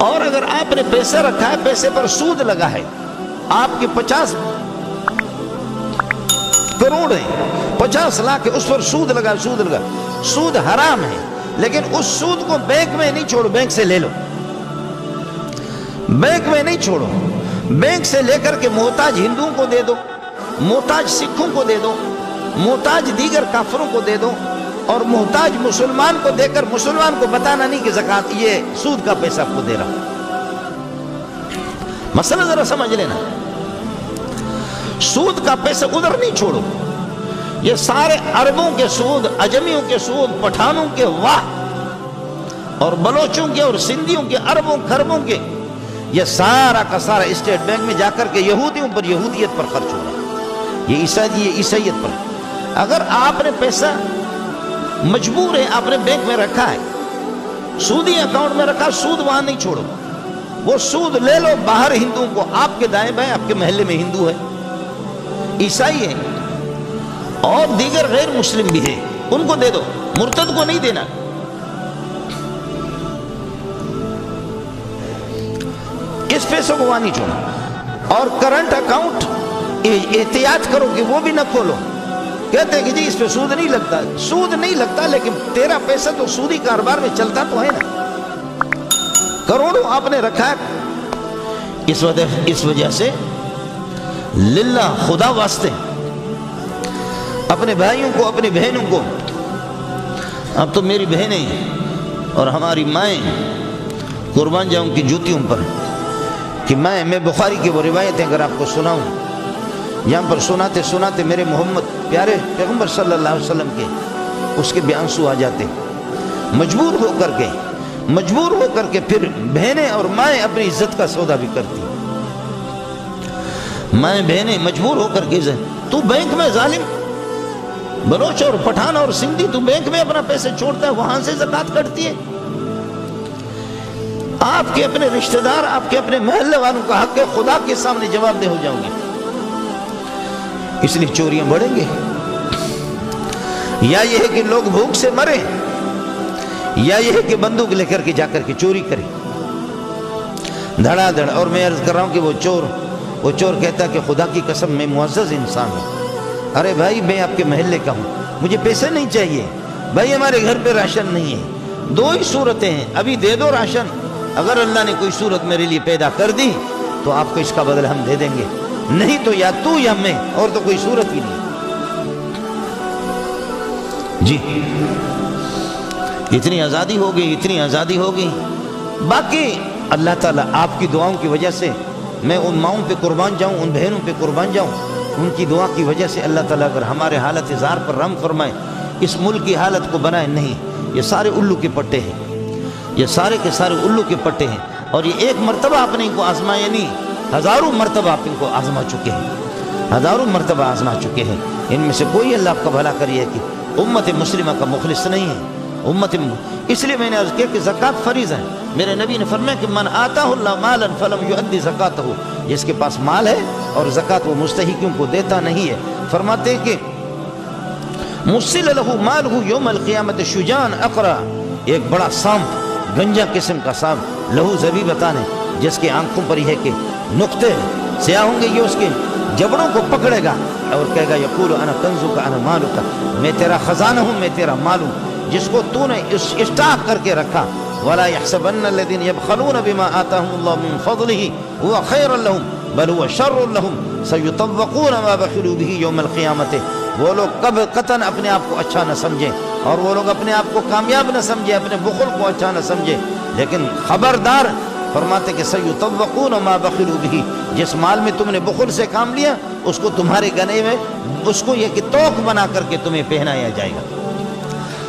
اور اگر آپ نے پیسے رکھا ہے، پیسے پر سود لگا ہے، آپ کے 50 کروڑ ہے، 50 لاکھ ہے، اس پر سود لگا، سود حرام ہے، لیکن اس سود کو بینک میں نہیں چھوڑو، بینک سے لے لو، بینک میں نہیں چھوڑو، بینک سے لے کر کے محتاج ہندوؤں کو دے دو، محتاج سکھوں کو دے دو، محتاج دیگر کافروں کو دے دو، اور محتاج مسلمان کو دے کر مسلمان کو بتانا نہیں کہ زکوٰۃ یہ سود کا پیسہ آپ کو دے رہا ہوں۔ مسئلہ ذرا سمجھ لینا، سود کا پیسہ ادھر نہیں چھوڑو، یہ سارے عربوں کے سود، عجمیوں کے سود، پٹھانوں کے واہ، اور بلوچوں کے اور سندھیوں کے اربوں خربوں کے، یہ سارا کا سارا اسٹیٹ بینک میں جا کر کے یہودیوں پر، یہودیت پر خرچ ہو رہا ہے، یہ عیسائیت پر۔ اگر آپ نے پیسہ مجبور ہے، آپ نے بینک میں رکھا ہے، سودی اکاؤنٹ میں رکھا، سود وہاں نہیں چھوڑو، وہ سود لے لو باہر ہندوؤں کو، آپ کے دائیں بائیں آپ کے محلے میں ہندو ہے، عیسائی ہے، اور دیگر غیر مسلم بھی ہے، ان کو دے دو، مرتد کو نہیں دینا۔ اس پیسوں کو وہاں نہیں چھوڑنا۔ اور کرنٹ اکاؤنٹ احتیاط کرو کہ وہ بھی نہ کھولو، کہتے ہیں کہ جی اس پہ سود نہیں لگتا، سود نہیں لگتا، لیکن تیرا پیسہ تو سودی کاروبار میں چلتا تو ہے نا، کروڑوں آپ نے رکھا ہے۔ اس وجہ سے للہ، خدا واسطے، اپنے بھائیوں کو، اپنی بہنوں کو، اب تو میری بہنیں اور ہماری مائیں قربان جاؤں کی جوتیوں پر، کہ میں بخاری کی وہ روایتیں اگر آپ کو سناؤں، یہاں پر سناتے میرے محمد پیارے پیغمبر صلی اللہ علیہ وسلم کے اس کے بھی آنسو آ جاتے، مجبور ہو کر کے پھر بہنیں اور مائیں اپنی عزت کا سودا بھی کرتی، مائیں بہنیں مجبور ہو کر کے، تو بینک میں ظالم، بلوچ اور پٹھان اور سندھی، تو بینک میں اپنا پیسے چھوڑتا ہے، وہاں سے زکوٰۃ کٹتی ہے۔ آپ کے اپنے رشتہ دار، آپ کے اپنے محلے والوں کا حق ہے، خدا کے سامنے جواب دہ ہو جاؤ گے، اس لیے چوریاں بڑھیں گے، یا یہ ہے کہ لوگ بھوک سے مرے، یا یہ ہے کہ بندوق لے کر کے جا کر کے چوری کرے دھڑا دھڑ۔ اور میں عرض کر رہا ہوں کہ وہ چور کہتا کہ خدا کی قسم میں معزز انسان ہوں، ارے بھائی میں آپ کے محلے کا ہوں، مجھے پیسے نہیں چاہیے، بھائی ہمارے گھر پہ راشن نہیں ہے، دو ہی صورتیں ہیں، ابھی دے دو راشن، اگر اللہ نے کوئی صورت میرے لیے پیدا کر دی تو آپ کو اس کا بدلہ ہم دے دیں گے، نہیں تو یا تو یا میں، اور تو کوئی صورت ہی نہیں۔ جی اتنی آزادی ہوگی، باقی اللہ تعالیٰ آپ کی دعاؤں کی وجہ سے میں ان ماؤں پہ قربان جاؤں، ان بہنوں پہ قربان جاؤں، ان کی دعا کی وجہ سے اللہ تعالیٰ اگر ہمارے حالت زار پر رحم فرمائے، اس ملک کی حالت کو بنائے نہیں، یہ سارے الو کے پٹے ہیں، یہ سارے کے سارے الو کے پٹے ہیں، اور یہ ایک مرتبہ آپ نے ان کو آزمایا نہیں، ہزاروں مرتبہ آپ ان کو آزما چکے ہیں، ان میں سے کوئی اللہ آپ کا بھلا کریے کہ امت مسلمہ کا مخلص نہیں ہے، اس لیے میں نے عرض کیا کہ زکوٰۃ فریض ہے۔ میرے نبی نے فرمایا کہ من آتاہ اللہ مالا فلم یؤدی زکاتہ، جس کے پاس مال ہے اور زکوٰۃ وہ مستحقوں کو دیتا نہیں ہے، فرماتے ہیں کہ مسل لہ مالہ یوم القیامت شجاعًا اقرع، ایک بڑا سانپ، گنجا قسم کا سانپ، لہو زبیبتان، جس کے آنکھوں پر یہ ہے کہ نقطے سیاہ ہوں گے، یہ اس کے جبڑوں کو پکڑے گا اور کہے گا یقول انا کنزک انا مالک، میں تیرا خزانہ ہوں، میں تیرا مال ہوں، جس کو تو نے اسٹاک کر کے رکھا۔ ولا يحسبن الذين يبخلون بما آتاهم الله من فضله هو خير لهم بل هو شر لهم سيطوقون ما بخلوا به يوم القيامة، وہ لوگ کب قطن اپنے آپ کو اچھا نہ سمجھیں، اور وہ لوگ اپنے آپ کو کامیاب نہ سمجھیں، اپنے بخل کو اچھا نہ سمجھیں، لیکن خبردار فرماتے کہ سیطوقون ما بخلوا به، جس مال میں تم نے بخل سے کام لیا اس کو تمہارے گنے میں اس کو یہ کہ توق بنا کر کے تمہیں پہنایا جائے گا۔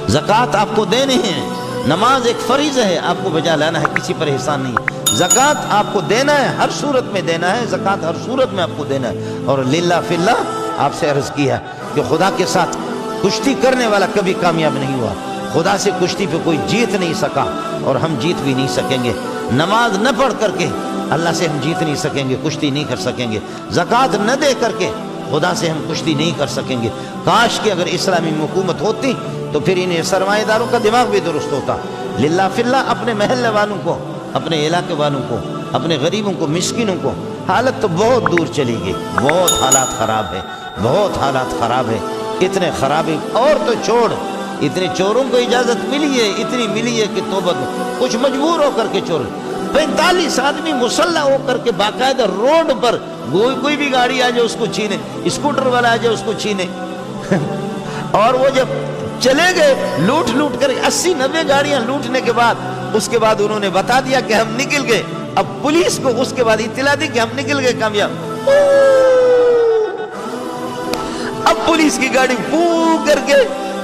زکوٰۃ آپ کو دینے ہیں، نماز ایک فریضہ ہے، آپ کو بجا لانا ہے، کسی پر احسان نہیں۔ زکوٰۃ آپ کو دینا ہے، ہر صورت میں دینا ہے، زکوٰۃ ہر صورت میں آپ کو دینا ہے۔ اور للہ فی اللہ آپ سے عرض کیا کہ خدا کے ساتھ کشتی کرنے والا کبھی کامیاب نہیں ہوا، خدا سے کشتی پہ کوئی جیت نہیں سکا، اور ہم جیت بھی نہیں سکیں گے۔ نماز نہ پڑھ کر کے اللہ سے ہم جیت نہیں سکیں گے، کشتی نہیں کر سکیں گے۔ زکوٰۃ نہ دے کر کے خدا سے ہم کشتی نہیں کر سکیں گے۔ کاش کہ اگر اسلامی حکومت ہوتی تو پھر انہیں سرمایہ داروں کا دماغ بھی درست ہوتا۔ للہ فی اللہ اپنے محلے والوں کو اپنے علاقے والوں کو، اپنے غریبوں کو، مسکینوں کو. حالت تو بہت دور چلی گئی، بہت حالات خراب ہے، بہت حالات خراب ہے. اتنے خرابی اور تو چھوڑ، اتنے چوروں کو اجازت ملی ہے، اتنی ملی ہے کہ توبہ کچھ مجبور ہو کر کے چور. 45 آدمی مسلح ہو کر کے باقاعدہ روڈ پر کوئی بھی گاڑی آ جائے اس کو چھینے، اسکوٹر والا آ جائے اس کو چھینے. اور وہ جب چلے گئے لوٹ کر 80-90 گاڑیاں لوٹنے کے بعد، اس کے بعد انہوں نے بتا دیا کہ ہم نکل گئے. اب پولیس کو اس کے بعد اطلاع دی کہ ہم نکل گئے کامیاب. اب پولیس کی گاڑی کر کے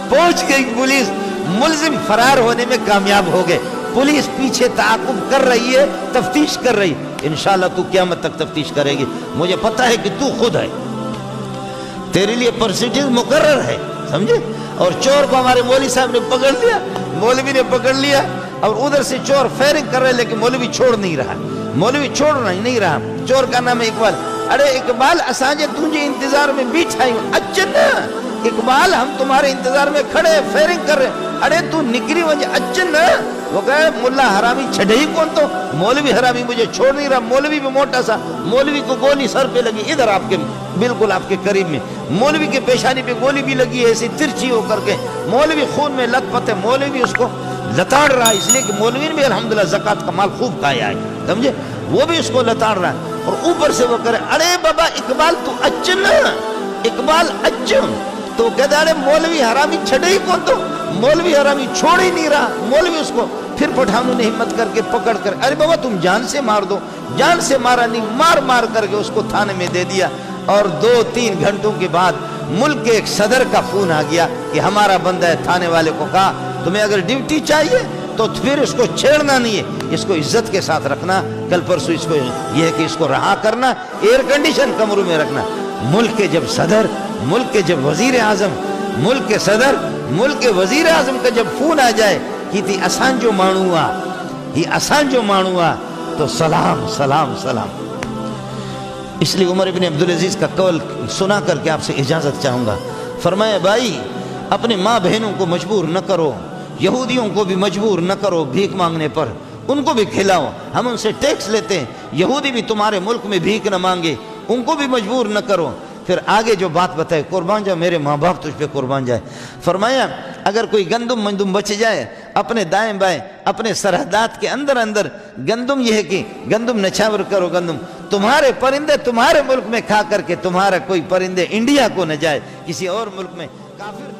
پہنچ گئی، پولیس ملزم فرار ہونے میں کامیاب ہو گئے. پولیس پیچھے تعاقب کر رہی ہے، تفتیش کر رہی. انشاءاللہ تو قیامت تک تفتیش کرے گی. مجھے پتہ ہے کہ تو خود ہے، تیرے لیے پرسنٹیج مقرر ہے، سمجھے. اور چور کو ہمارے مولوی صاحب نے پکڑ لیا، مولوی نے پکڑ لیا، اور ادھر سے چور فائرنگ کر رہے، لیکن مولوی چھوڑ نہیں رہا، مولوی چھوڑ نہیں رہا. چور کا نام ہے اقبال. ارے اقبال اساں تجھے انتظار میں بیٹھائی ہوں. اچھا نا اقبال، ہم تمہارے انتظار میں کھڑے فائرنگ کر رہے. ارے تو نکری وجہ. اچھا نا وہ کہے ملا حرامی چھڑے ہی کون تو، مولوی حرامی مجھے چھوڑ نہیں رہا. مولوی بھی موٹا سا، مولوی کو گولی سر پہ لگی، ادھر آپ کے بالکل آپ کے قریب میں. مولوی کے پیشانی پہ گولی بھی لگی ہے ایسی ترچھی ہو کر کے. مولوی خون میں لت پت ہے، مولوی بھی اس کو لتاڑ رہا ہے، اس لیے کہ مولوی نے بھی الحمدللہ زکوٰۃ کا مال خوب کھایا ہے، سمجھے. وہ بھی اس کو لتاڑ رہا ہے، اور اوپر سے وہ کرے ارے بابا اقبال تو اچھا نا، اقبال اچھا. تو کہتا ہے مولوی حرامی چھڑے ہی کون تو، مولوی حرامی چھوڑ ہی نہیں رہا. مولوی اس کو پھر پٹھانوں نے ہمت کر کے پکڑ کر، ارے بابا تم جان سے مار دو. جان سے مارا نہیں، مار کر کے اس کو تھانے میں دے دیا. اور 2-3 گھنٹوں کے بعد ملک کے ایک صدر کا فون آ گیا کہ ہمارا بندہ ہے. تھانے والے کو کہا تمہیں اگر ڈیوٹی چاہیے تو پھر اس کو چھیڑنا نہیں ہے، اس کو عزت کے ساتھ رکھنا. کل پرسوں اس کو یہ ہے کہ اس کو رہا کرنا، ایئر کنڈیشن کمروں میں رکھنا. ملک کے جب صدر، ملک کے جب وزیر اعظم، ملک کے صدر، ملک کے وزیر اعظم کا جب فون آ جائے کہ تھی اسان جو مانو آ تو سلام سلام سلام. اس لیے عمر ابن عبدالعزیز کا قول سنا کر کے آپ سے اجازت چاہوں گا. فرمایا بھائی اپنے ماں بہنوں کو مجبور نہ کرو، یہودیوں کو بھی مجبور نہ کرو بھیک مانگنے پر، ان کو بھی کھلاؤ. ہم ان سے ٹیکس لیتے ہیں، یہودی بھی تمہارے ملک میں بھیک نہ مانگے، ان کو بھی مجبور نہ کرو. پھر آگے جو بات بتائے، قربان جا میرے ماں باپ تجھ پہ قربان جائے. فرمایا اگر کوئی گندم بچ جائے اپنے دائیں بائیں اپنے سرحدات کے اندر گندم، یہ ہے کہ گندم نچھاور کرو. گندم تمہارے پرندے تمہارے ملک میں کھا کر کے تمہارا کوئی پرندے انڈیا کو نہ جائے، کسی اور ملک میں. کافر